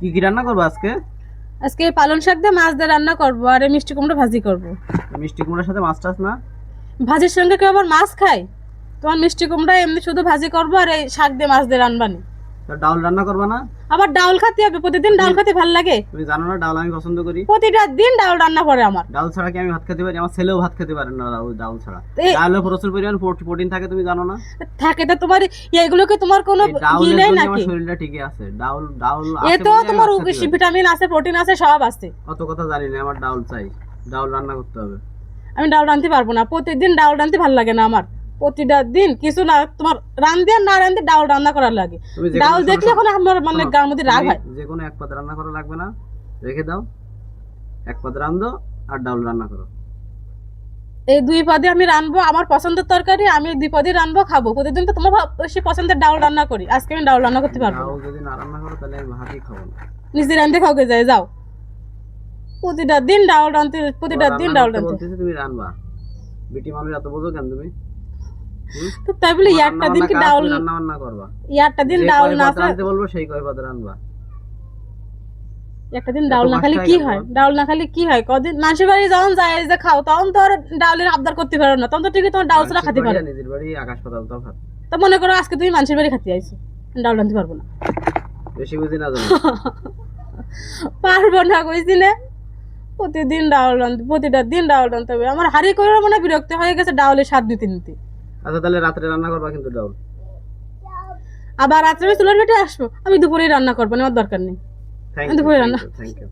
কি কি রান্না করবো আজকে? আজকে পালং শাক দিয়ে মাছ দিয়ে রান্না করবো, আর এই মিষ্টি কুমড়া ভাজি করবো। মিষ্টি কুমড়ার সাথে মাছ টাছ না? ভাজির সঙ্গে কেউ আবার মাছ খায়? তোমার মিষ্টি কুমড়া এমনি শুধু ভাজি করবো, আর এই শাক দিয়ে মাছ দিয়ে রান্নাবানি। তা ডাউল রান্না করবা না? আবার ডাউল খেতে হবে, প্রতিদিন ডাউল খেতে ভাল লাগে? তুমি জানো না ডাউল আমি পছন্দ করি? প্রতিটা দিন ডাউল রান্না করে আমার। ডাউল ছাড়া কি আমি ভাত খেতে পারি? আমার ছেলেও ভাত খেতে পারে না ডাউল ছাড়া। এ- ডাউলে প্রচুর পরিমাণ প্রোটিন থাকে, তুমি জানো না? থাকে তো তোমার, এগুলোকে তোমার কোনো এই ডাউলের নেই জন্য আমার নাকি? শরীরটা ঠিকই আছে। ডাউল ডাউল এ আছে তো বলেই আমি তোমার ভাত খেতে পারি। ভিটামিন আছে, প্রোটিন আছে, সব আছে। অত কথা জানি না, আমার ডাউল চাই। ডাউল রান্না করতে হবে। আমি ডাউল রাঁধতে পারবো না, প্রতিদিন ডাউল রাঁধতে ভালো লাগে না আমার। প্রতিটা দিন কিছু না, তোমার রাঁধতে আর না রাঁধতে ডাউল রান্না করার লাগে। তুমি যে ডাউল কোনো দেখলে এখন আমার মানে শোনো, গার মধ্যে রাগ তুমি হয়। যে কোনো এক পাতে রান্না করা লাগবে না, রেখে দাও। এক পাতে রান্ধো আর ডাউল রান্না করো। এই দুই পদে আমি রানবো, আমার পছন্দের তরকারি আমি দুই পদে রানবো, খাবো। প্রতিদিন তো তোমার বেশি পছন্দের ডাউল রান্না করি, আজকে আমি ডাউল রান্না করতে পারবো না। ডাউল যদি না রান্না করো তাহলে আমি ভাতই খাবো না। নিজে রাঁধতে খাওকে যায়, যাও। প্রতিটা দিন ডাউল রাঁধতে, প্রতিটা দিন রান্না ডাউল করতে রাঁধতে। বলতেছি, তুমি রান্না। বিটি মানুষ এত বোঝো কেন তুমি? তো তাই বলে তোমার একটা রান্না দিন বান্না কি কাজ, ডাউল, তুমি রান্না বান্না করবা। একটা দিন যে ডাউল কয় না পদ খা- রাঁধতে বলবো সেই কয় পদ রান্না। একটা দিন এত ডাউল না কষ্ট খালি হয় কি কেন হয়? বল? ডাউল না খালি কি হয়? কদিন মানুষের বাড়ি যখন যায় যে খাও, তখন তো আর ডাউলের আবদার করতে পারো না, তখন তো ঠিকই তোমার ডাউল ছাড়া মানুষের খেতে বাড়ি পারো। আর নিজের বাড়ি আকাশ পাতাল তফাৎ। তো মনে করো আজকে তুমি মানুষের বাড়ি খাতে আইছো, ডাউল রাঁধতে পারবো না। বেশি বুঝি না জানো। পারবো না কইছি না। প্রতিদিন ডাউল রাঁধতে, প্রতিটা দিন ডাউল রাঁধতে হবে আমার। হাড়ি করে মনে হয় বিরক্ত হয়ে গেছে ডাউলের স্বাদ নিতে নিতে। আচ্ছা তাহলে রাত্রে রান্না করবা কিন্তু ডাউল। আবার রাত্রে আমি চুলার বেটে আসবো, আমি দুপুরেই রান্না করবো না, আমার দরকার নেই। থ্যাংক আমি ইউ, দুপুরে রান্না থ্যাংক ইউ।